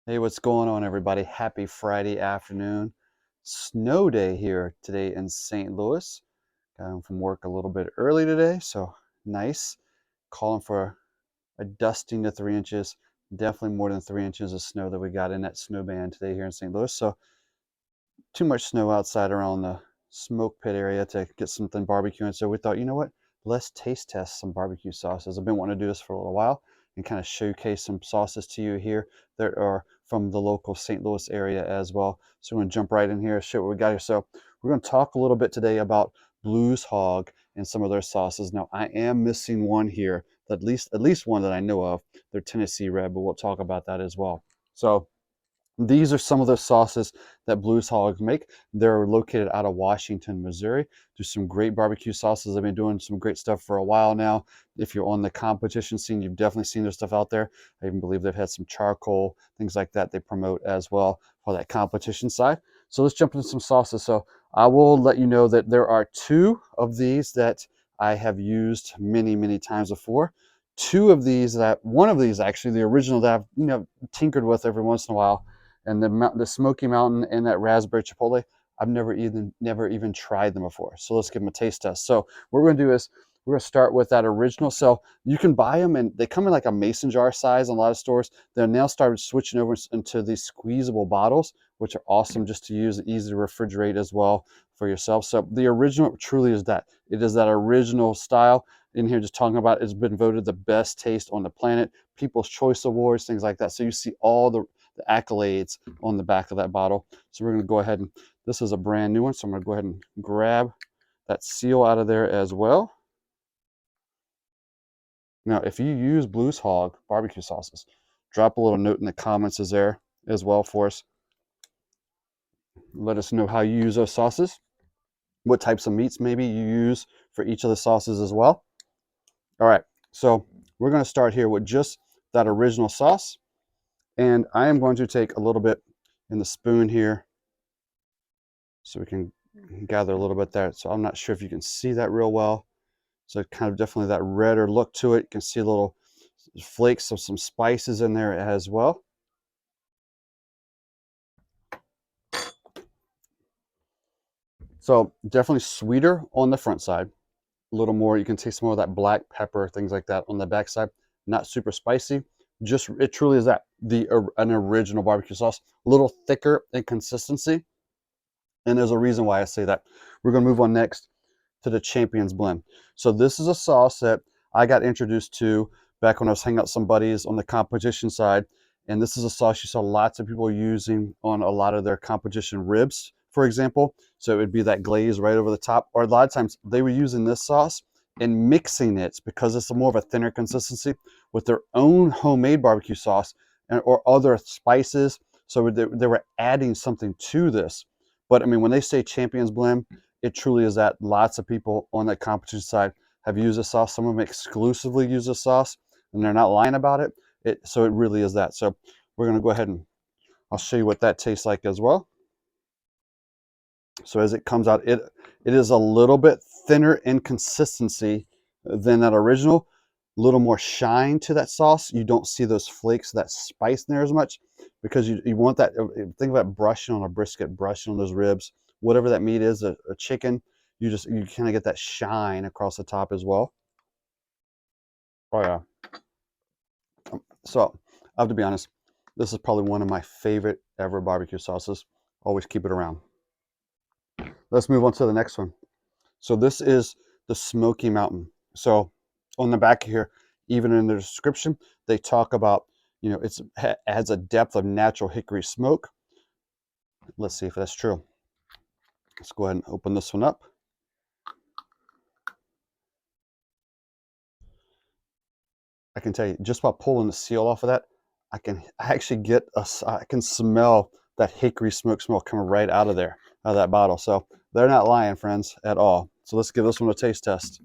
Hey, what's going on, everybody? Happy Friday afternoon. Snow day here today in St. Louis. Got home from work a little bit early today, so nice. Calling for a dusting to 3 inches. Definitely more than 3 inches of snow that we got in that snow band today here in St. Louis. So too much snow outside around the smoke pit area to get something barbecuing. So we thought, you know what? Let's taste test some barbecue sauces. I've been wanting to do this for a little while and kind of showcase some sauces to you here that are from the local St. Louis area as well. So we're going to jump right in here, show what we got here. So we're going to talk a little bit today about Blues Hog and some of their sauces. Now I am missing one here, at least one that I know of. They're Tennessee Red, but we'll talk about that as well. So these are some of the sauces that Blues Hogs make. They're located out of Washington, Missouri. Do some great barbecue sauces. They've been doing some great stuff for a while now. If you're on the competition scene, you've definitely seen their stuff out there. I even believe they've had some charcoal, things like that they promote as well for that competition side. So let's jump into some sauces. So I will let you know that there are two of these that I have used many, many times before. One of these actually, the original that I've tinkered with every once in a while, and the Smoky Mountain and that raspberry chipotle, I've never even tried them before. So let's give them a taste test. So what we're gonna do is we're gonna start with that original. So you can buy them, and they come in like a mason jar size in a lot of stores. They're now started switching over into these squeezable bottles, which are awesome just to use, easy to refrigerate as well for yourself. So the original truly is that. It is that original style. In here, just talking about, it's been voted the best taste on the planet, People's Choice Awards, things like that. So you see all the accolades on the back of that bottle. So we're going to go ahead and, this is a brand new one, so I'm going to go ahead and grab that seal out of there as well. Now, if you use Blues Hog barbecue sauces, drop a little note in the comments as there as well for us. Let us know how you use those sauces, what types of meats maybe you use for each of the sauces as well. All right, so we're going to start here with just that original sauce. And I am going to take a little bit in the spoon here so we can gather a little bit there. So I'm not sure if you can see that real well. So kind of definitely that redder look to it. You can see little flakes of some spices in there as well. So definitely sweeter on the front side. A little more, you can taste more of that black pepper, things like that on the back side. Not super spicy. Just, it truly is that, an original barbecue sauce. A little thicker in consistency. And there's a reason why I say that. We're going to move on next to the Champions Blend. So this is a sauce that I got introduced to back when I was hanging out with some buddies on the competition side. And this is a sauce you saw lots of people using on a lot of their competition ribs, for example. So it would be that glaze right over the top. Or a lot of times they were using this sauce and mixing it, because it's more of a thinner consistency, with their own homemade barbecue sauce or other spices. So they were adding something to this. But I mean, when they say Champions Blend, it truly is that. Lots of people on that competition side have used this sauce. Some of them exclusively use this sauce, and they're not lying about it. So it really is that. So we're going to go ahead and I'll show you what that tastes like as well. So as it comes out, it is a little bit thinner in consistency than that original. A little more shine to that sauce. You don't see those flakes, that spice in there as much, because you want that. Think about brushing on a brisket, brushing on those ribs, whatever that meat is, a chicken. You kind of get that shine across the top as well. Oh yeah. So I have to be honest, this is probably one of my favorite ever barbecue sauces. Always keep it around. Let's move on to the next one. So this is the Smoky Mountain. So on the back here, even in the description, they talk about, it adds a depth of natural hickory smoke. Let's see if that's true. Let's go ahead and open this one up. I can tell you, just by pulling the seal off of that, I can smell that hickory smoke smell coming right out of that bottle. So they're not lying, friends, at all. So let's give this one a taste test.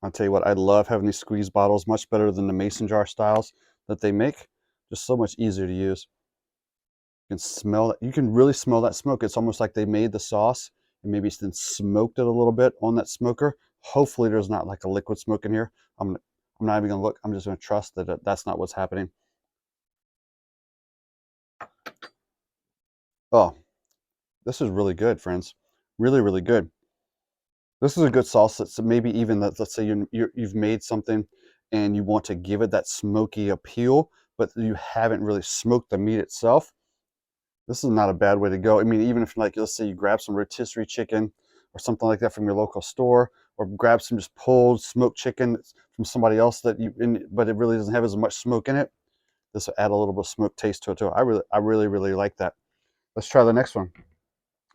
I'll tell you what, I love having these squeeze bottles, much better than the mason jar styles that they make. Just so much easier to use. You can smell it. You can really smell that smoke. It's almost like they made the sauce and maybe then smoked it a little bit on that smoker. Hopefully there's not like a liquid smoke in here. I'm not even gonna look. I'm just gonna trust that that's not what's happening. Oh, this is really good, friends. Really, really good. This is a good sauce that's maybe even that, let's say you've made something and you want to give it that smoky appeal, but you haven't really smoked the meat itself. This is not a bad way to go. I mean, even if, like, let's say you grab some rotisserie chicken or something like that from your local store, or grab some just pulled smoked chicken from somebody else that but it really doesn't have as much smoke in it. This will add a little bit of smoke taste to it too. I really like that. Let's try the next one.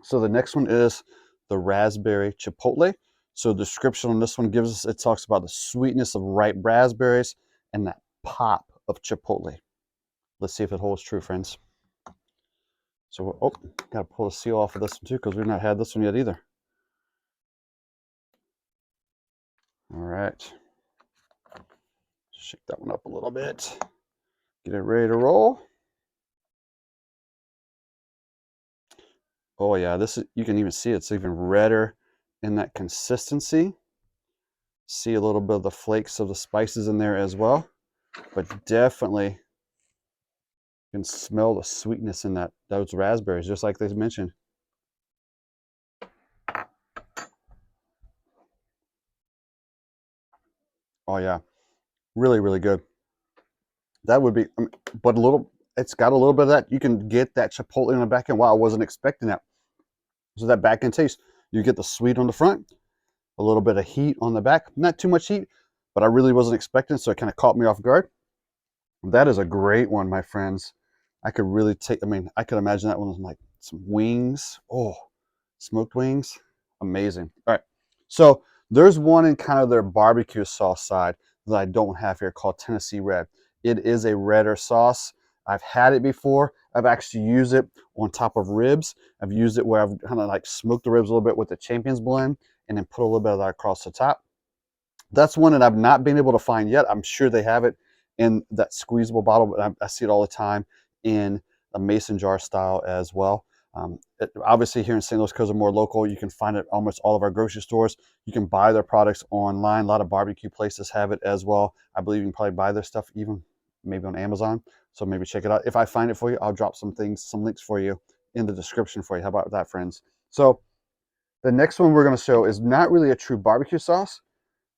So the next one is the raspberry chipotle. So the description on this one gives us, it talks about the sweetness of ripe raspberries and that pop of chipotle. Let's see if it holds true, friends. So, oh, gotta pull the seal off of this one too, because we've not had this one yet either. All right. Shake that one up a little bit. Get it ready to roll. Oh yeah, this is, you can even see it's even redder in that consistency. See a little bit of the flakes of the spices in there as well, but definitely you can smell the sweetness in those raspberries, just like they mentioned. Oh yeah, really, really good. That would be, but it's got a little bit of that. You can get that chipotle in the back end. Wow, I wasn't expecting that. So that back end taste, you get the sweet on the front, a little bit of heat on the back. Not too much heat, but I really wasn't expecting, so it kind of caught me off guard. That is a great one, my friends. I could really take, I mean, I could imagine that one with like some wings. Oh, smoked wings. Amazing. All right. So there's one in kind of their barbecue sauce side that I don't have here called Tennessee Red. It is a redder sauce. I've had it before. I've actually used it on top of ribs. I've used it where I've kind of like smoked the ribs a little bit with the Champions blend and then put a little bit of that across the top. That's one that I've not been able to find yet. I'm sure they have it in that squeezable bottle, but I see it all the time in a mason jar style as well. Obviously, here in St. Louis, because they're more local, you can find it almost all of our grocery stores. You can buy their products online. A lot of barbecue places have it as well. I believe you can probably buy their stuff even maybe on Amazon. So maybe check it out. If I find it for you, I'll drop some links for you in the description for you. How about that, friends? So the next one we're going to show is not really a true barbecue sauce,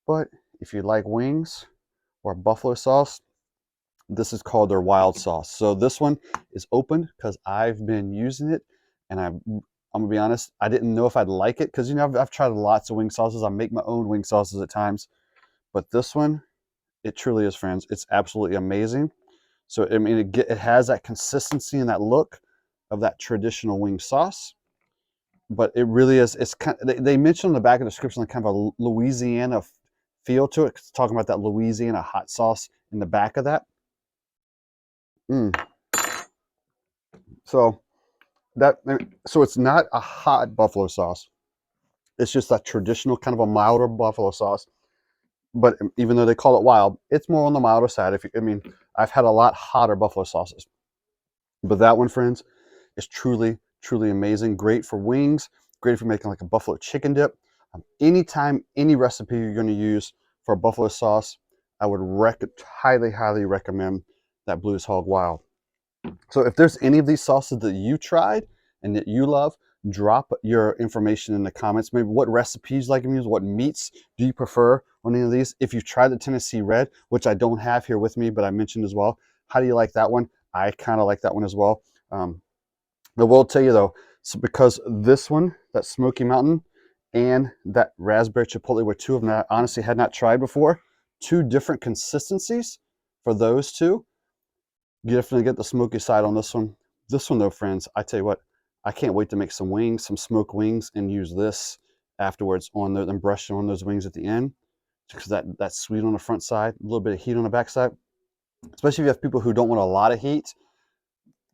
but if you like wings or buffalo sauce, this is called their wild sauce. So this one is open because I've been using it, and I'm gonna be honest, I didn't know if I'd like it because I've tried lots of wing sauces. I make my own wing sauces at times, but this one, it truly is, friends. It's absolutely amazing. So I mean, it has that consistency and that look of that traditional wing sauce, but it really is. It's kind of, they mentioned on the back of the description like kind of a Louisiana feel to it. It's talking about that Louisiana hot sauce in the back of that. Mm. So so it's not a hot buffalo sauce. It's just that traditional kind of a milder buffalo sauce. But even though they call it wild, it's more on the milder side. I mean, I've had a lot hotter buffalo sauces, but that one, friends, is truly, truly amazing. Great for wings. Great if you're making like a buffalo chicken dip. Anytime, any recipe you're going to use for a buffalo sauce, I would highly, highly recommend that Blues Hog Wild. So if there's any of these sauces that you tried and that you love, drop your information in the comments. Maybe what recipes you like to use, what meats do you prefer on any of these? If you've tried the Tennessee Red, which I don't have here with me, but I mentioned as well, how do you like that one? I kind of like that one as well. I will tell you though, so because this one, that Smoky Mountain, and that raspberry chipotle were two of them that I honestly had not tried before. Two different consistencies for those two. You definitely get the smoky side on this one. This one though, friends, I tell you what, I can't wait to make some wings, some smoked wings, and use this afterwards on there, and brush on those wings at the end. Because that's sweet on the front side, a little bit of heat on the back side. Especially if you have people who don't want a lot of heat,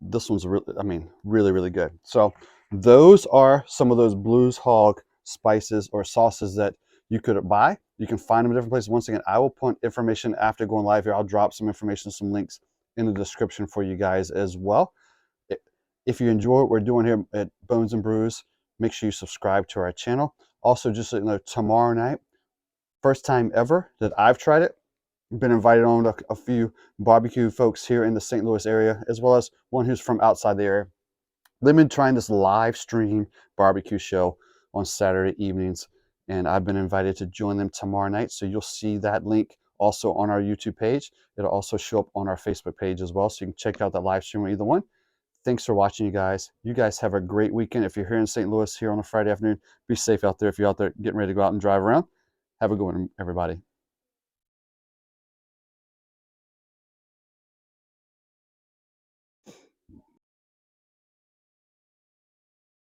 this one's really, I mean, really, really good. So those are some of those Blues Hog spices or sauces that you could buy. You can find them in different places. Once again, I will put information after going live here. I'll drop some information, some links in the description for you guys as well. If you enjoy what we're doing here at Bones and Brews, make sure you subscribe to our channel. Also, just so you know, tomorrow night, first time ever that I've tried it, been invited on a few barbecue folks here in the St. Louis area, as well as one who's from outside the area. they've been trying this live stream barbecue show on Saturday evenings, and I've been invited to join them tomorrow night. So you'll see that link also on our YouTube page. It'll also show up on our Facebook page as well, so you can check out that live stream on either one. Thanks for watching, you guys. You guys have a great weekend. If you're here in St. Louis here on a Friday afternoon, be safe out there if you're out there getting ready to go out and drive around. Have a good one, everybody.